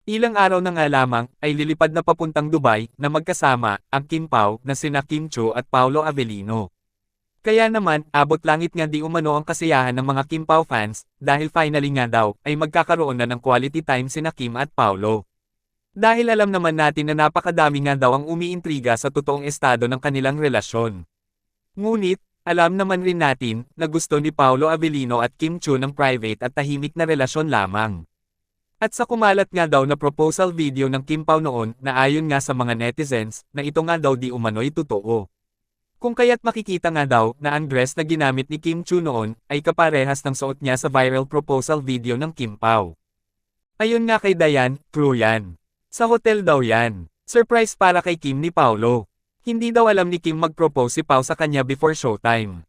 Ilang araw na nga lamang, ay lilipad na papuntang Dubai, na magkasama, ang Kim Pao, na sina Kim Chiu at Paolo Avellino. Kaya naman, abot langit nga di umano ang kasiyahan ng mga Kim Pao fans, dahil finally nga daw, ay magkakaroon na ng quality time sina Kim at Paolo. Dahil alam naman natin na napakadami nga daw ang umiintriga sa totoong estado ng kanilang relasyon. Ngunit, alam naman rin natin, na gusto ni Paolo Avellino at Kim Chiu ng private at tahimik na relasyon lamang. At sa kumalat nga daw na proposal video ng Kim Pao noon, na ayon nga sa mga netizens, na ito nga daw di umano'y totoo. Kung kaya't makikita nga daw, na ang dress na ginamit ni Kim Chiu noon, ay kaparehas ng suot niya sa viral proposal video ng Kim Pao. Ayon nga kay Dayan, true yan. Sa hotel daw yan. Surprise para kay Kim ni Paolo. Hindi daw alam ni Kim mag-propose si Pao sa kanya before showtime.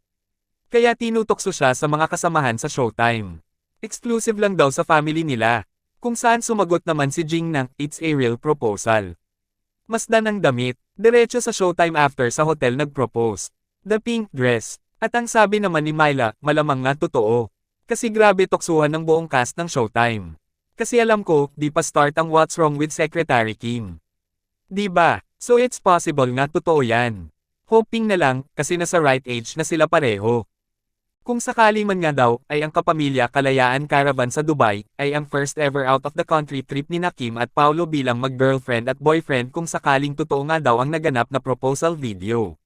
Kaya tinutokso siya sa mga kasamahan sa showtime. Exclusive lang daw sa family nila. Kung saan sumagot naman si Jing ng, it's a real proposal. Masdan ang damit, diretso sa showtime after sa hotel nag-propose. The pink dress. At ang sabi naman ni Myla, malamang nga totoo. Kasi grabe toksuhan ng buong cast ng showtime. Kasi alam ko, di pa start ang What's Wrong with Secretary Kim. Di ba? So it's possible nga totoo yan. Hoping na lang, kasi nasa right age na sila pareho. Kung sakali man nga daw, ay ang Kapamilya Kalayaan Caravan sa Dubai, ay ang first ever out of the country trip ni Kim at Paolo bilang mag-girlfriend at boyfriend kung sakaling totoo nga daw ang naganap na proposal video.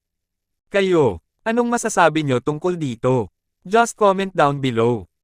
Kayo, anong masasabi nyo tungkol dito? Just comment down below.